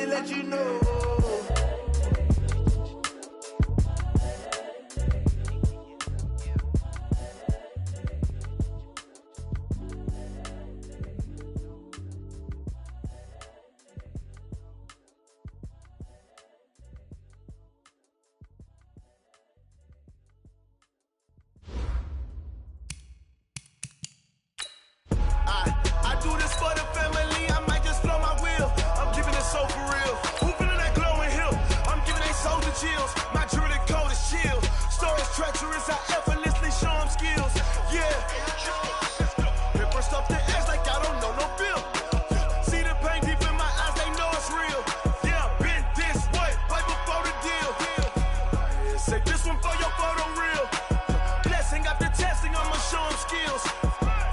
to let you know. I do this for the family, I might just flow my wheel. I'm giving it so for real. Who feeling that glowing hill? I'm giving they souls the chills. My jewelry code is chill. Stories treacherous, I effortlessly show them skills. Yeah. Paper stuff the edge like I don't know no feel. See the pain deep in my eyes, they know it's real. Yeah, been this way, right before the deal. Say this one for your photo real. Blessing after testing, I'ma show them skills.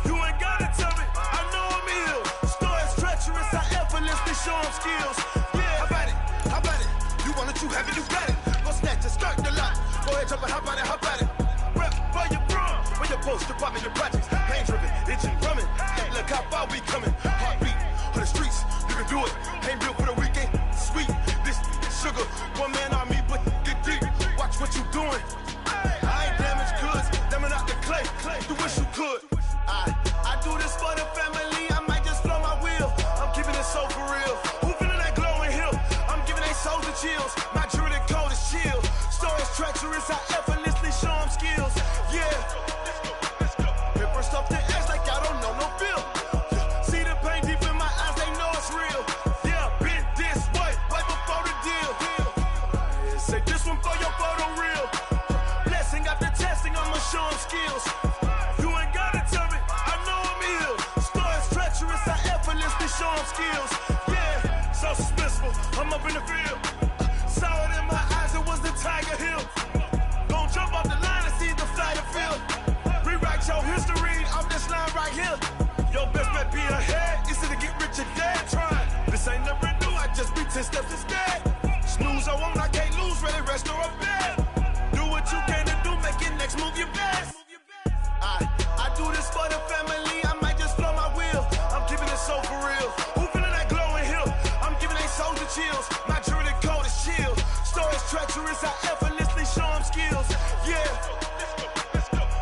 You ain't gotta tell me, I know I'm ill. Stories treacherous, I effortlessly show them skills. Yeah, how about it? How about it? You want it, you have it, you got it. Go snatch it, skirt the lot. Go ahead, jump it, how about it? How about it? Rep where you from? Where your post, department, your projects. Pain driven, itching, drumming. Hey, look how far we coming. Heartbeat on the streets, you can do it. Ain't built for the weekend. Sweet, this sugar. One man army, but get deep. Watch what you doing. I ain't damaged goods, damn out the clay. You wish you could. I do this for the family, I might just flow my wheel. I'm giving it so for real. Who feeling that glowing hill? I'm giving they souls the chills. My jewelry code is chill. Stories treacherous, I effortlessly show them skills. Yeah. Paper stuff the edge like I don't know no feel. See the pain deep in my eyes, they know it's real. Yeah, been this way, right before the deal. Say this one for your photo real. Blessing after testing, I'ma show them skills. You ain't gotta tell me, I know I'm ill. Stories treacherous, I effortlessly show them skills. Yeah, so suspenseful, I'm up in the field. Saw it in my eyes, it was the Tiger Hill. Gon' jump off the line and see the fly the field. Rewrite your history off this line right here. Your best bet be ahead, easy to get rich or dead. Trying, this ain't never new, I just be 10 steps instead. Snooze I won't, I can't lose, ready, rest or a bed. Do what you can to do, make it next move your best. I do this for the family, I might just flow my wheel. I'm giving it so for real. Who feeling that glowing hill? I'm giving they souls the chills. My jewelry code is chill. Stories treacherous, I effortlessly show them skills. Yeah.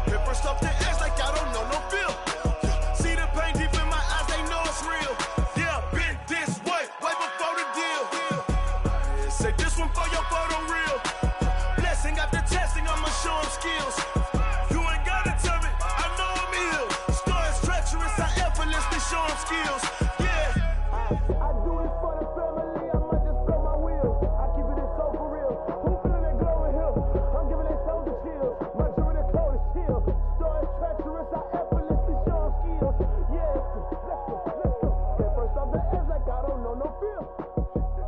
Paper stuff the edge like I don't know no feel. See the pain deep in my eyes, they know it's real. Yeah, been this way, right before the deal. Say this one for your photo real. Blessing after testing, I'ma show them skills. You ain't gotta tell me, I know I'm ill. Stories treacherous, I effortlessly show them skills. Yeah. I do this for the family, I might just blow my wheel. I keep it so for real. Who feeling that glowing hill? I'm giving they souls the chills. My jewelry code is chill. Stories treacherous, I effortlessly show them skills. Yeah, let's go. Get first off the edge like I don't know no feel.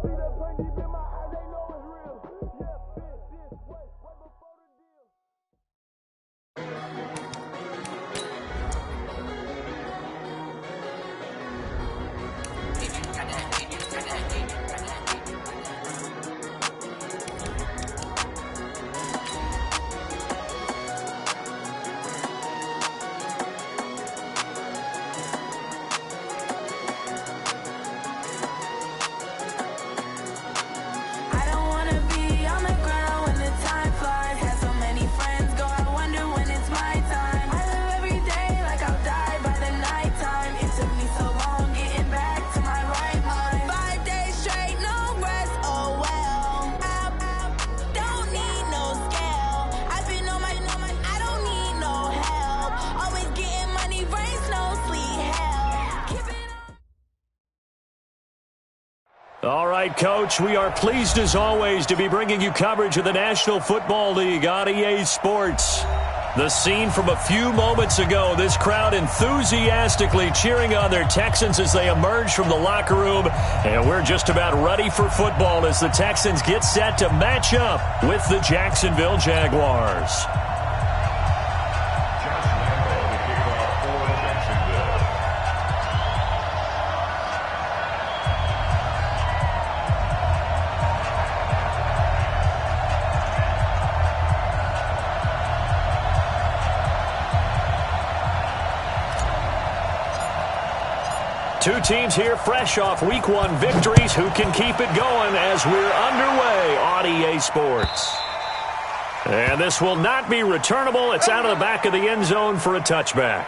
See that pain deep in my eyes, they know it's real. Yeah, been this way, right before the deal. I don't wanna be on the ground when the time flies. Had so many friends go, I wonder when it's my time. I live every day like I'll die by the nighttime. It took me so long getting back to my right mind. 5 days straight, no rest, oh well. I don't need no scale. I've been on my, I don't need no help. Always getting money, rain, snow, sleet, hell. Keep it up. All right, Coach, we are pleased as always to be bringing you coverage of the National Football League on EA Sports. The scene from a few moments ago, this crowd enthusiastically cheering on their Texans as they emerge from the locker room. And we're just about ready for football as the Texans get set to match up with the Jacksonville Jaguars. Two teams here fresh off Week 1 victories. Who can keep it going as we're underway on EA Sports? And this will not be returnable. It's out of the back of the end zone for a touchback.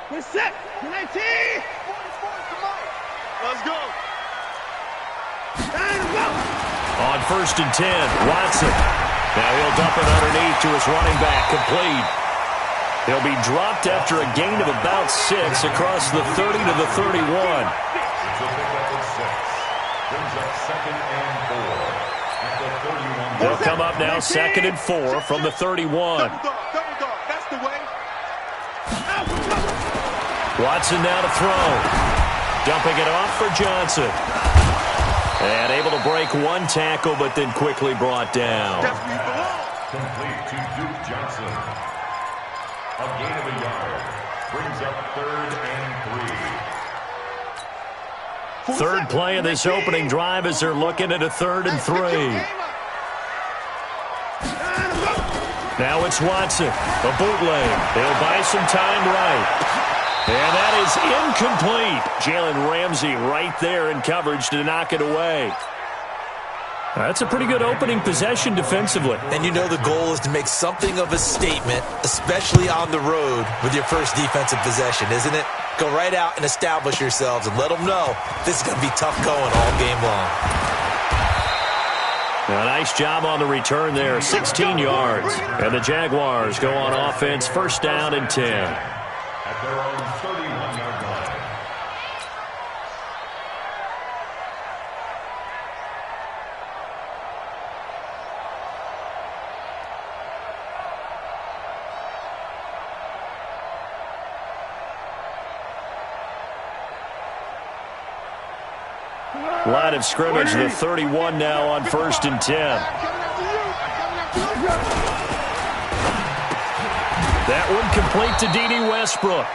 We're set. 19. 44 to Mike. Let's go. On 1st and 10, Watson. Now he'll dump it underneath to his running back, complete. He'll be dropped after a gain of about 6 across the 30 to the 31. It's a pickup of 6. Brings up 2nd and 4 at the 31. They'll come up now 2nd and 4 from the 31. Double dog. That's the way. Watson now to throw. Dumping it off for Johnson. And able to break one tackle, but then quickly brought down. That's where you belong. Complete to Duke Johnson. A gain of a yard. Brings up 3rd and 3. Third play of this opening drive as they're looking at a 3rd and 3. Now it's Watson. A bootleg. They'll buy some time right. And that is incomplete. Jalen Ramsey right there in coverage to knock it away. That's a pretty good opening possession defensively. And you know the goal is to make something of a statement, especially on the road with your first defensive possession, isn't it? Go right out and establish yourselves and let them know this is going to be tough going all game long. A nice job on the return there, 16 yards. And the Jaguars go on offense, 1st down and 10. At their own 31-yard line. Line of scrimmage, the 31 now on 1st and 10. That one complete to D.D. Westbrook.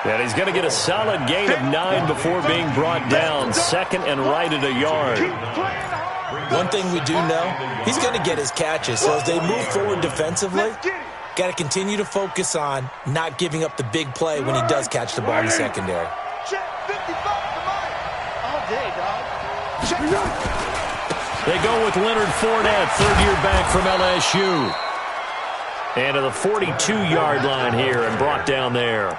And he's going to get a solid gain of 9 before being brought down. 2nd and right at a yard. One thing we do know, he's going to get his catches. So as they move forward defensively, got to continue to focus on not giving up the big play when he does catch the ball in the secondary. They go with Leonard Fournette, 3rd-year back from LSU. And to the 42-yard line here and brought down there.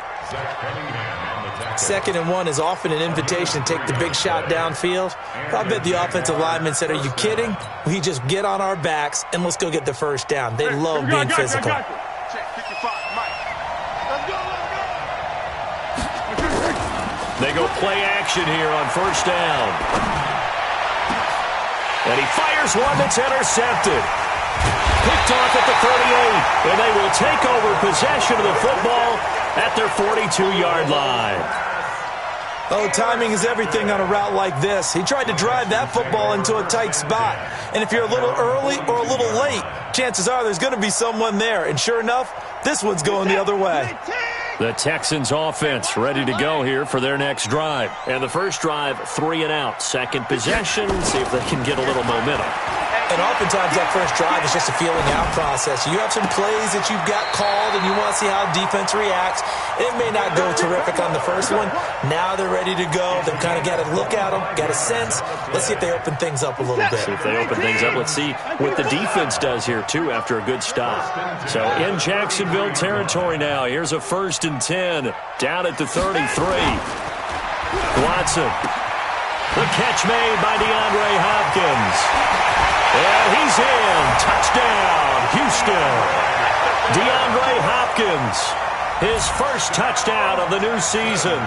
2nd and 1 is often an invitation to take the big shot downfield. I bet the offensive lineman said, are you kidding? We just get on our backs and let's go get the 1st down. They love being physical. They go play action here on 1st down. And he fires one that's intercepted. Picked off at the 38, and they will take over possession of the football at their 42-yard line. Oh, timing is everything on a route like this. He tried to drive that football into a tight spot. And if you're a little early or a little late, chances are there's going to be someone there. And sure enough, This one's going the other way. The Texans offense ready to go here for their next drive. And the first drive, 3 and out. Second possession, see if they can get a little momentum. And oftentimes that first drive is just a feeling out process. You have some plays that you've got called and you want to see how defense reacts. It may not go terrific on the first one. Now they're ready to go. They've kind of got to look at them, got a sense. Let's see if they open things up a little bit. See if they open things up. Let's see what the defense does here, too, after a good stop. So in Jacksonville territory now. Here's a 1st and 10 down at the 33. Watson. The catch made by DeAndre Hopkins. And he's in. Touchdown, Houston. DeAndre Hopkins, his first touchdown of the new season,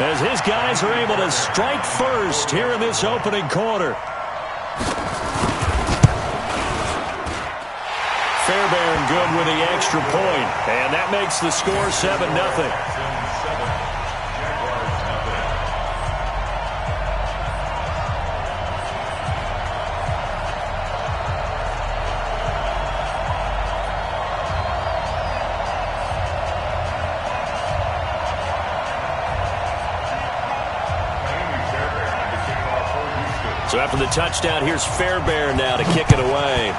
as his guys are able to strike first here in this opening quarter. Fairbairn good with the extra point, and that makes the score 7-0. So after the touchdown, here's Fairbairn now to kick it away.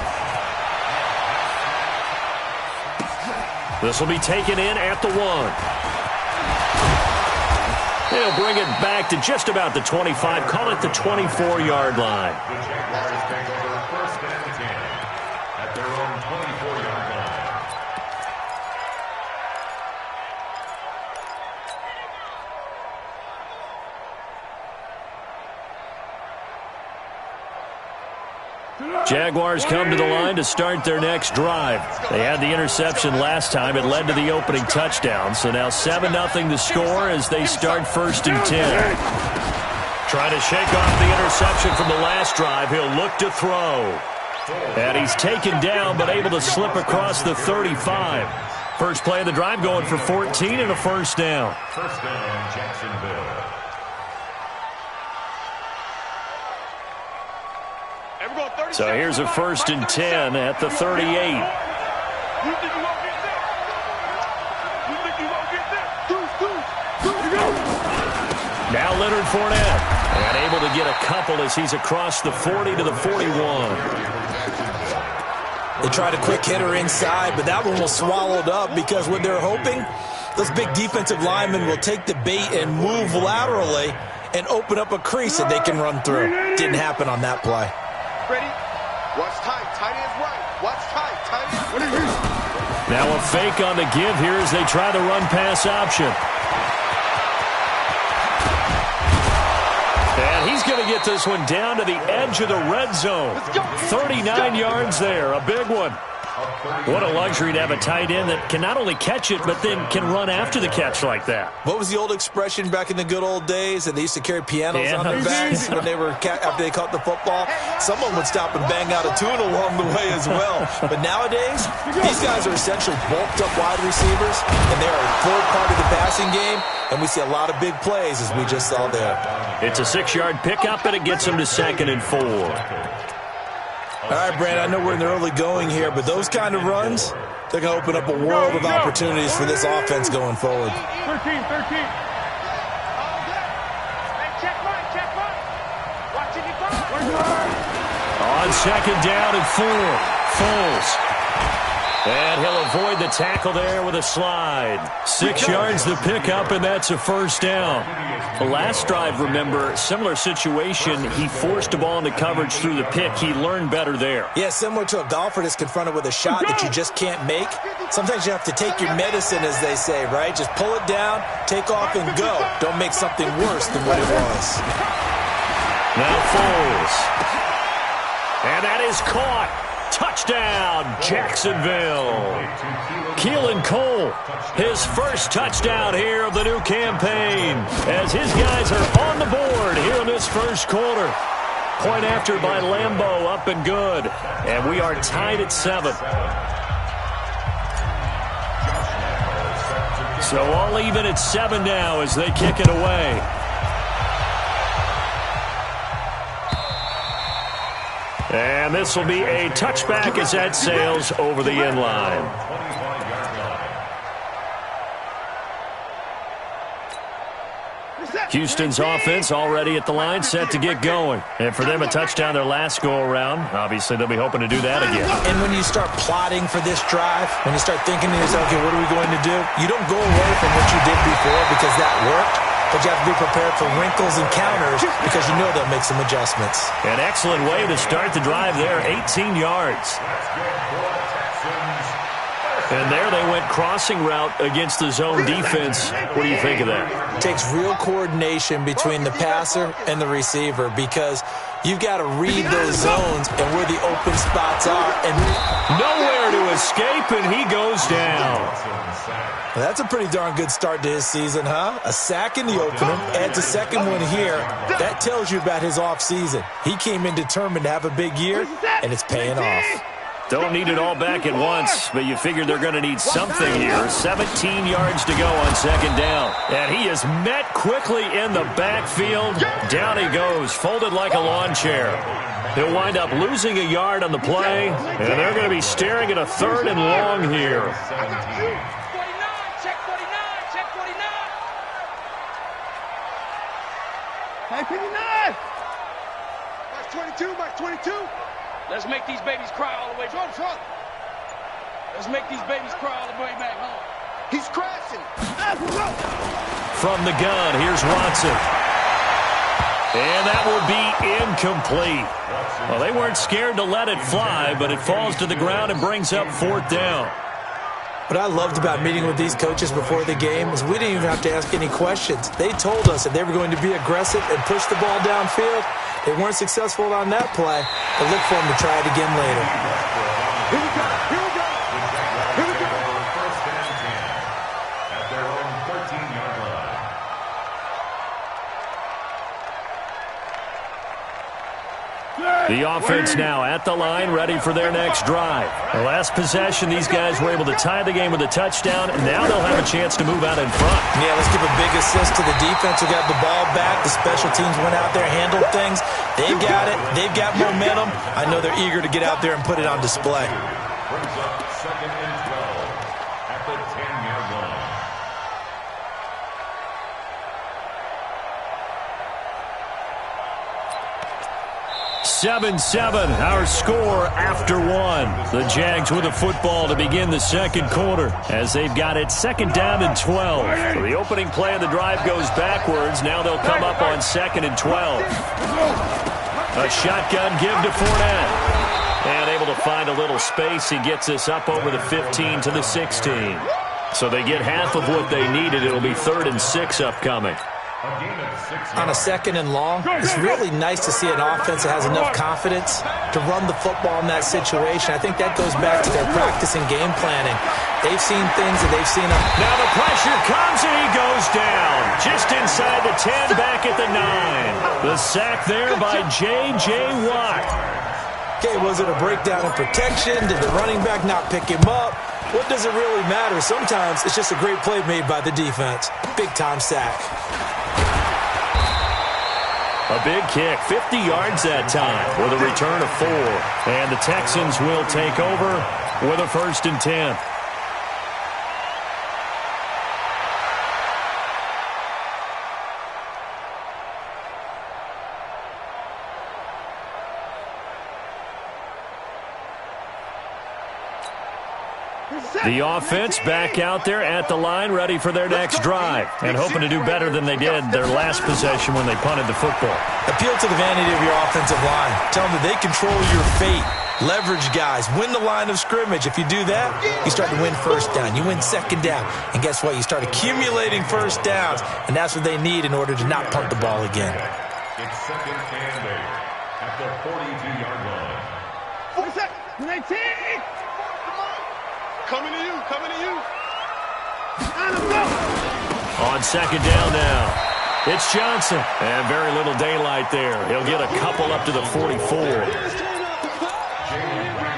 This will be taken in at the 1. He'll bring it back to just about the 25, call it the 24-yard line. The Jaguars take over 1st and 10 at their own 24-yard line. Jaguars come to the line to start their next drive. They had the interception last time. It led to the opening touchdown. So now 7-0 to score as they start 1st and 10. Trying to shake off the interception from the last drive. He'll look to throw. And he's taken down but able to slip across the 35. First play of the drive going for 14 and a first down. First down, Jacksonville. So here's a 1st and 10 at the 38. Now Leonard Fournette, and able to get a couple as he's across the 40 to the 41. They tried a quick hitter inside, but that one was swallowed up because what they're hoping, those big defensive linemen will take the bait and move laterally and open up a crease that they can run through. Didn't happen on that play. Ready? Watch tight. Tight is right. Watch tight. Tight is right. Now a fake on the give here as they try the run-pass option. And he's going to get this one down to the edge of the red zone. 39 yards there, a big one. What a luxury to have a tight end that can not only catch it, but then can run after the catch like that. What was the old expression back in the good old days? And they used to carry pianos on their backs when they were after they caught the football. Someone would stop and bang out a tune along the way as well. But nowadays, these guys are essentially bulked up wide receivers, and they are a third part of the passing game. And we see a lot of big plays, as we just saw there. It's a 6-yard pickup, and it gets them to 2nd and 4. All right, Brand, I know we're in the early going here, but those kind of runs, they're going to open up a world of opportunities for this offense going forward. 13. Check mine. Watch it, On 2nd down and 4, Foles. And he'll avoid the tackle there with a slide. 6 yards the pickup, and that's a first down. The last drive, remember, similar situation. He forced a ball into coverage through the pick. He learned better there. Yeah, similar to a golfer that's confronted with a shot that you just can't make. Sometimes you have to take your medicine, as they say, right? Just pull it down, take off, and go. Don't make something worse than what it was. Now Foles. And that is caught. Touchdown, Jacksonville. Keelan Cole, his first touchdown here of the new campaign, as his guys are on the board here in this first quarter. Point after by Lambeau, up and good. And we are tied at 7. So all even at 7 now as they kick it away. And this will be a touchback as that sails over the end line. Houston's offense already at the line, set to get going. And for them, a touchdown their last go-around. Obviously, they'll be hoping to do that again. And when you start plotting for this drive, when you start thinking to yourself, okay, what are we going to do? You don't go away from what you did before because that worked, but you have to be prepared for wrinkles and counters because you know they'll make some adjustments. An excellent way to start the drive there, 18 yards. And there they went crossing route against the zone defense. What do you think of that? It takes real coordination between the passer and the receiver because you've got to read those zones and where the open spots are. And nowhere to escape, and he goes down. Well, that's a pretty darn good start to his season, huh? A sack in the opener, adds a second one here. That tells you about his offseason. He came in determined to have a big year, and it's paying off. Don't need it all back at once, but you figure they're going to need something here. 17 yards to go on second down. And he is met quickly in the backfield. Down he goes, folded like a lawn chair. He'll wind up losing a yard on the play, and they're going to be staring at a 3rd and long here. Check 49, check 49. Hey, 59. Mark 22, Mark 22. Let's make these babies cry all the way back. Front. Let's make these babies cry all the way back home. He's crashing. From the gun, here's Watson. And that will be incomplete. Well, they weren't scared to let it fly, but it falls to the ground and brings up 4th down. What I loved about meeting with these coaches before the game is we didn't even have to ask any questions. They told us that they were going to be aggressive and push the ball downfield. They weren't successful on that play, but look for them to try it again later. Here we go. Here we go. Here we go. First and 10 at their own 13-yard line. The offense now at the line, ready for their next drive. The last possession, these guys were able to tie the game with a touchdown, and now they'll have a chance to move out in front. Yeah, let's give a big assist to the defense who got the ball back. The special teams went out there, handled things. They've got it. They've got momentum. I know they're eager to get out there and put it on display. Brings up 2nd and 12 at the 10-yard line. 7-7, our score after 1. The Jags with the football to begin the second quarter as they've got it 2nd down and 12. So the opening play of the drive goes backwards. Now they'll come up on 2nd and 12. A shotgun give to Fournette. And able to find a little space. He gets us up over the 15 to the 16. So they get half of what they needed. It'll be 3rd and 6 upcoming. On a 2nd and long, it's really nice to see an offense that has enough confidence to run the football in that situation. I think that goes back to their practice and game planning. They've seen things that they've seen. Now the pressure comes and he goes down. Just inside the 10, back at the 9. The sack there by J.J. Watt. Okay, was it a breakdown in protection? Did the running back not pick him up? What does it really matter? Sometimes it's just a great play made by the defense. Big-time sack. A big kick, 50 yards that time with a return of 4. And the Texans will take over with a 1st and 10. The offense back out there at the line, ready for their next drive, and hoping to do better than they did their last possession when they punted the football. Appeal to the vanity of your offensive line. Tell them that they control your fate. Leverage guys. Win the line of scrimmage. If you do that, you start to win 1st down. You win 2nd down. And guess what? You start accumulating 1st downs, and that's what they need in order to not punt the ball again. It's 2nd and 8 at the 42-yard line. 19. Coming to you, coming to you. On 2nd down now, it's Johnson. And very little daylight there. He'll get a couple up to the 44.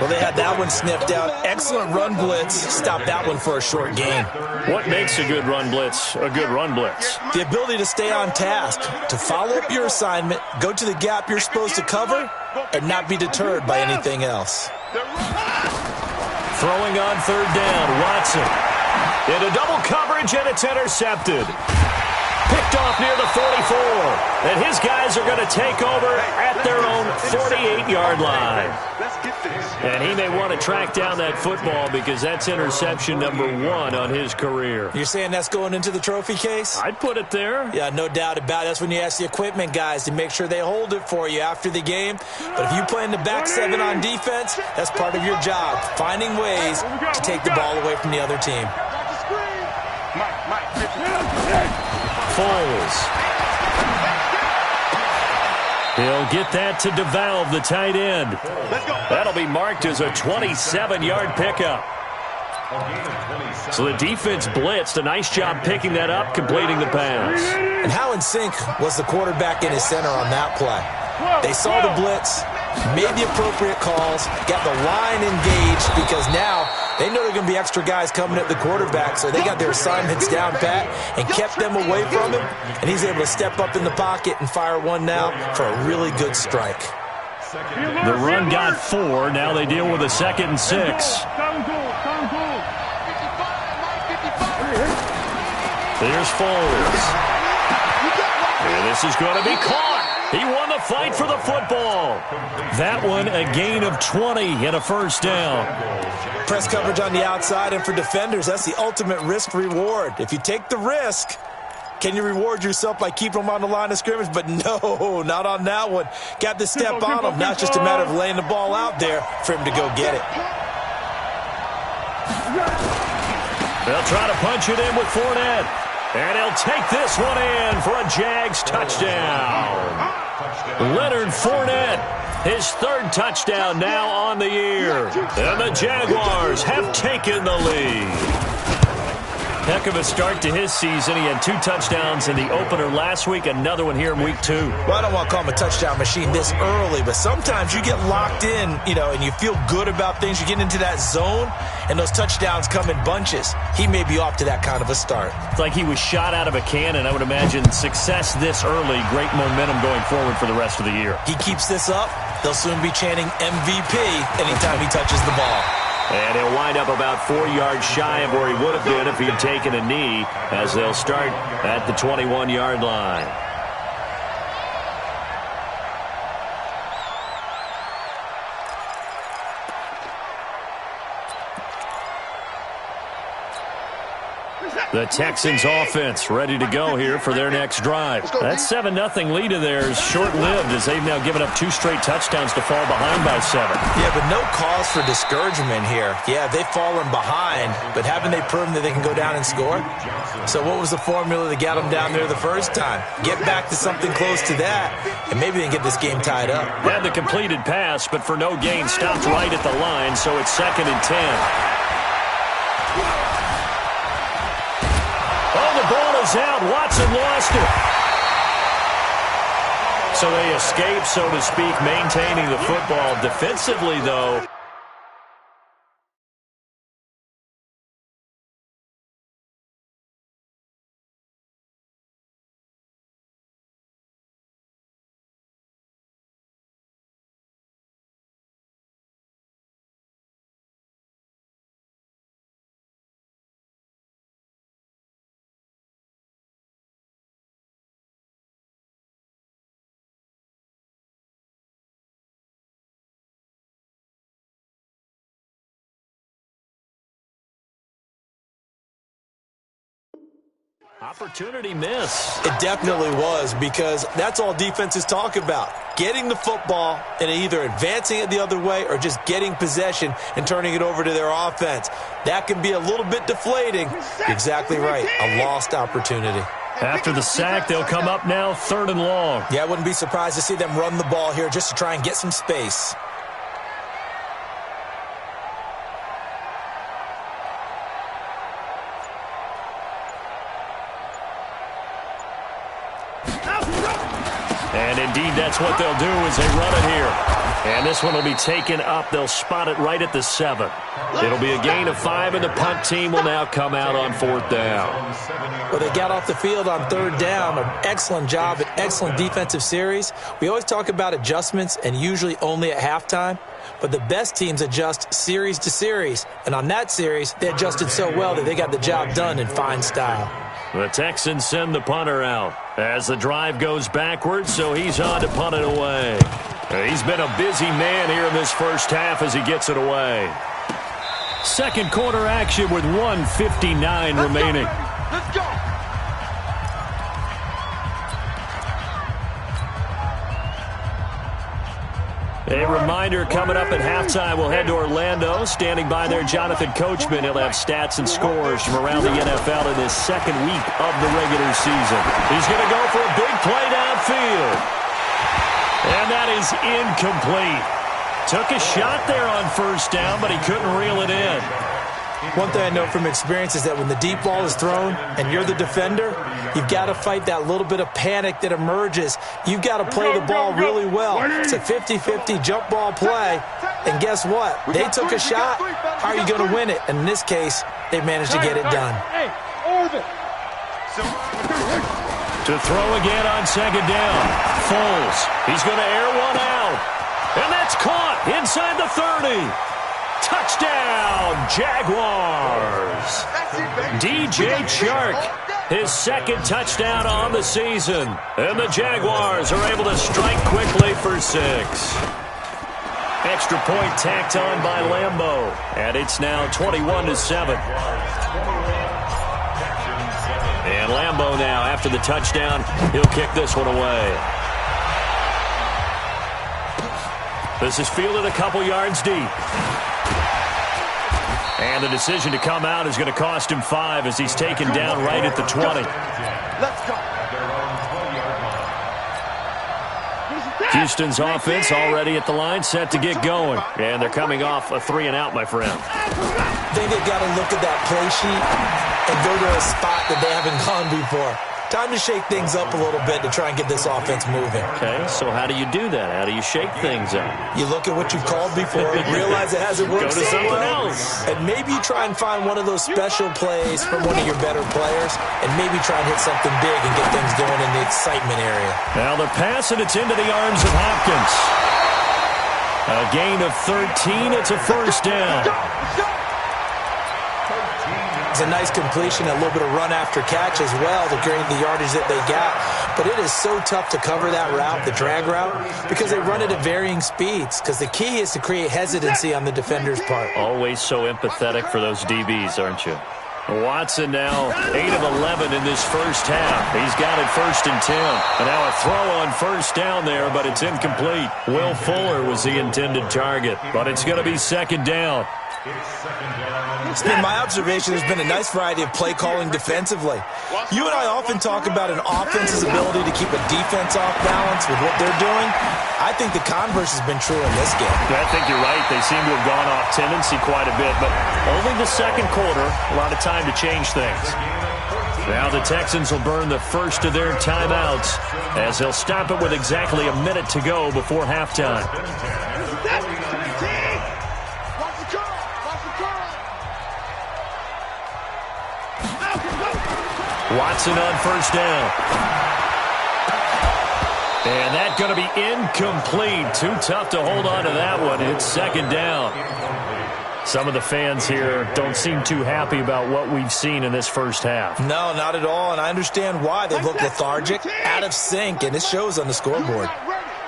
Well, they had that one sniffed out. Excellent run blitz. Stop that one for a short gain. What makes a good run blitz a good run blitz? The ability to stay on task, to follow up your assignment, go to the gap you're supposed to cover, and not be deterred by anything else. Throwing on 3rd down, Watson. Into double coverage, and it's intercepted. Picked picked off near the 44. And his guys are going to take over at their own 48-yard line. And he may want to track down that football because that's interception number 1 on his career. You're saying that's going into the trophy case? I'd put it there. Yeah, no doubt about it. That's when you ask the equipment guys to make sure they hold it for you after the game. But if you play in the back 7 on defense, that's part of your job, finding ways to take the ball away from the other team. Foles. He'll get that to DeValve, the tight end. That'll be marked as a 27-yard pickup. So the defense blitzed. A nice job picking that up, completing the pass. And how in sync was the quarterback in his center on that play? They saw the blitz, made the appropriate calls, got the line engaged because now they know there are going to be extra guys coming at the quarterback, so they got their assignments down pat and kept them away from him, and he's able to step up in the pocket and fire one now for a really good strike. The run got 4. Now they deal with a 2nd and 6. There's Foles. And this is going to be caught. He won the fight for the football. That one, a gain of 20 and a first down. Press coverage on the outside, and for defenders, that's the ultimate risk-reward. If you take the risk, can you reward yourself by keeping them on the line of scrimmage? But no, not on that one. Got to step on him. Now it's just a matter of laying the ball out there for him to go get it. They'll try to punch it in with Fournette. And he'll take this one in for a Jags touchdown. Leonard Fournette, his 3rd touchdown now on the year. And the Jaguars have taken the lead. Heck of a start to his season. He had 2 touchdowns in the opener last week, another one here in week 2. Well, I don't want to call him a touchdown machine this early, but sometimes you get locked in, and you feel good about things. You get into that zone, and those touchdowns come in bunches. He may be off to that kind of a start. It's like he was shot out of a cannon. I would imagine success this early, great momentum going forward for the rest of the year. He keeps this up, they'll soon be chanting MVP anytime he touches the ball. And he'll wind up about 4 yards shy of where he would have been if he had taken a knee, as they'll start at the 21-yard line. The Texans offense ready to go here for their next drive. That 7-0 lead of theirs short-lived as they've now given up 2 straight touchdowns to fall behind by 7. Yeah, but no cause for discouragement here. Yeah, they've fallen behind, but haven't they proven that they can go down and score? So what was the formula that got them down there the first time? Get back to something close to that, and maybe they can get this game tied up. Had the completed pass, but for no gain, stopped right at the line, so it's 2nd and 10. Ball is out. Watson lost it. So they escape, so to speak, maintaining the football. Defensively, though, opportunity miss. It definitely was, because that's all defenses talk about. Getting the football and either advancing it the other way or just getting possession and turning it over to their offense. That can be a little bit deflating. You're exactly right. A lost opportunity. After the sack, they'll come up now 3rd and long. Yeah, I wouldn't be surprised to see them run the ball here just to try and get some space. And indeed, that's what they'll do as they run it here. And this one will be taken up. They'll spot it right at the 7. It'll be a gain of 5, and the punt team will now come out on 4th down. Well, they got off the field on 3rd down. An excellent job, an excellent defensive series. We always talk about adjustments, and usually only at halftime. But the best teams adjust series to series. And on that series, they adjusted so well that they got the job done in fine style. The Texans send the punter out as the drive goes backwards, so he's on to punt it away. He's been a busy man here in this first half as he gets it away. Second quarter action with 1:59 remaining. Let's go. A reminder, coming up at halftime, we'll head to Orlando. Standing by there, Jonathan Coachman. He'll have stats and scores from around the NFL in his second week of the regular season. He's going to go for a big play downfield. And that is incomplete. Took a shot there on first down, but he couldn't reel it in. One thing I know from experience is that when the deep ball is thrown and you're the defender, you've got to fight that little bit of panic that emerges. You've got to play the ball really well. It's a 50-50 jump ball play. And guess what? They took a shot. How are you going to win it? And in this case, they managed to get it done. To throw again on second down. Foles. He's going to air one out. And that's caught inside the 30. Touchdown, Jaguars. DJ Chark, his second touchdown on the season. And the Jaguars are able to strike quickly for 6. Extra point tacked on by Lambeau. And it's now 21-7. And Lambeau now, after the touchdown, he'll kick this one away. This is fielded a couple yards deep. And the decision to come out is going to cost him 5 as he's taken down right at the 20. Let's go. Houston's offense already at the line, set to get going. And they're coming off a 3-and-out, my friend. I think they've got to look at that play sheet and go to a spot that they haven't gone before. Time to shake things up a little bit to try and get this offense moving. Okay, so how do you do that? How do you shake things up? You look at what you've called before, realize it hasn't worked Go to so something well, else. and maybe try and find one of those special plays from one of your better players, and maybe try and hit something big and get things going in the excitement area. Now the pass, and it's into the arms of Hopkins. A gain of 13. It's a first down. It's a nice completion, a little bit of run after catch as well to gain the yardage that they got. But it is so tough to cover that route, the drag route, because they run it at varying speeds. Because the key is to create hesitancy on the defender's part. Always so empathetic for those DBs, aren't you? Watson now 8 of 11 in this first half. He's got it 1st and 10. And now a throw on first down there, but it's incomplete. Will Fuller was the intended target, but it's going to be second down. It's been my observation there's been a nice variety of play calling defensively. You and I often talk about an offense's ability to keep a defense off balance with what they're doing. I think the converse has been true in this game. I think you're right. They seem to have gone off tendency quite a bit, but only the second quarter, a lot of time to change things. Now the Texans will burn the first of their timeouts as they'll stop it with exactly a minute to go before halftime. Watson on first down. And that's going to be incomplete. Too tough to hold on to that one. It's second down. Some of the fans here don't seem too happy about what we've seen in this first half. No, not at all, and I understand why. They look lethargic, out of sync, and it shows on the scoreboard.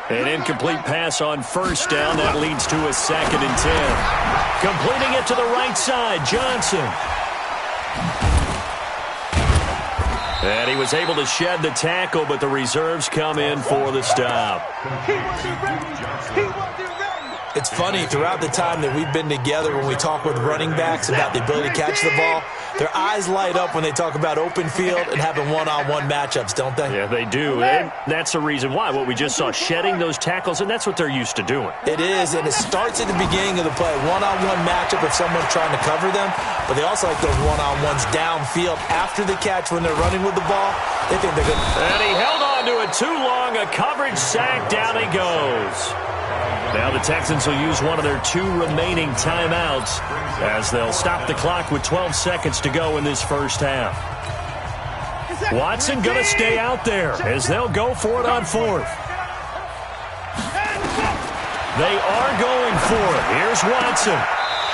An incomplete pass on first down. That leads to a 2nd and 10. Completing it to the right side, Johnson. And he was able to shed the tackle, but the reserves come in for the stop. It's funny, throughout the time that we've been together, when we talk with running backs about the ability to catch the ball, their eyes light up when they talk about open field and having one-on-one matchups, don't they? Yeah, they do. And that's the reason why. What we just saw, shedding those tackles, and that's what they're used to doing. It is, and it starts at the beginning of the play. One-on-one matchup if someone's trying to cover them, but they also like those one-on-ones downfield after the catch when they're running with the ball. They think they're good. And he held on to it too long. A coverage sack. Down he goes. Now the Texans will use one of their 2 remaining timeouts as they'll stop the clock with 12 seconds to go in this first half. Watson going to stay out there as they'll go for it on 4th. They are going for it. Here's Watson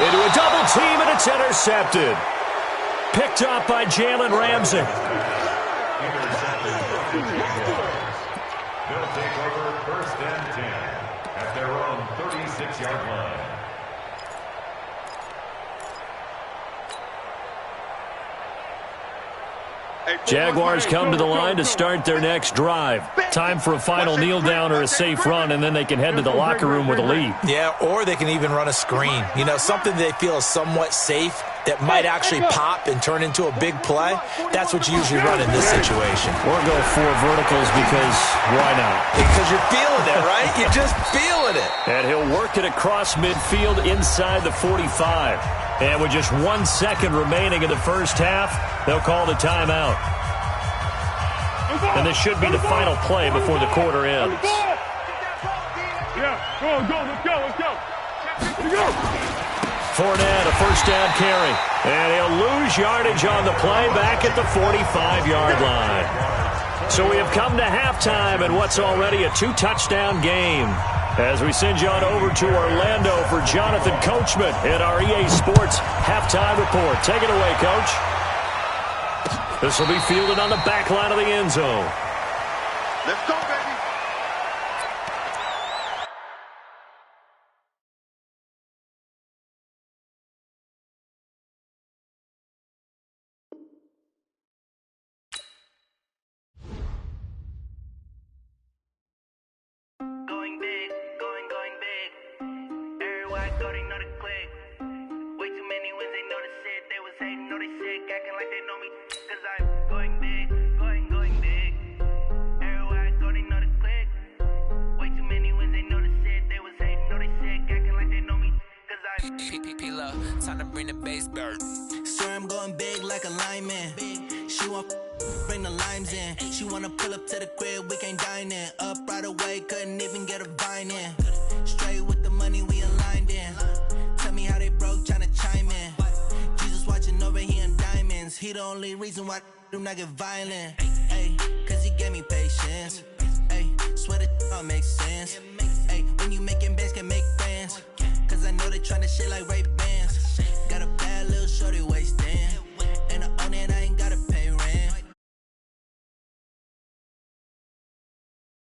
into a double team, and it's intercepted. Picked up by Jalen Ramsey. First and 10 at their own 36-yard line. Jaguars come to the line to start their next drive. Time for a final kneel down or a safe run, and then they can head to the locker room with a lead. Yeah, or they can even run a screen. You know, something they feel is somewhat safe that might actually pop and turn into a big play. That's what you usually run in this situation. Or go 4 verticals because why not? Because you're feeling it, right? You're just feeling it. And he'll work it across midfield inside the 45. And with just 1 second remaining in the first half, they'll call the timeout. And this should be the final play before the quarter ends. Yeah, let's go. Fournette, a first down carry. And he'll lose yardage on the play back at the 45-yard line. So we have come to halftime in what's already a 2-touchdown game. As we send you on over to Orlando for Jonathan Coachman in our EA Sports Halftime Report. Take it away, Coach. This will be fielded on the back line of the end zone. Let's go, baby. Going big, going big. Everywhere I go, they know the click. Way too many wins, they know the shit. They was hating, know they sick, acting like they know me. Cause I'm going big, going big. Everywhere I go, they know the click. Way too many wins, they know the shit. They was hating, know they sick, acting like they know me. Cause I'm P-P-P-Love, time to bring the bass bird. Swear I'm going big like a lineman. She want bring the limes in. She wanna pull up to the crib, we can't dine in. Up right away, couldn't even get a vine in. Straight with the money we aligned in. Tell me how they broke, tryna chime in. Jesus watching over here in diamonds. He the only reason why do not get violent. Ay, cause he gave me patience. Ay, swear that all makes sense. Ay, when you making bands, can make friends. Cause I know they tryna shit like Ray-Ban.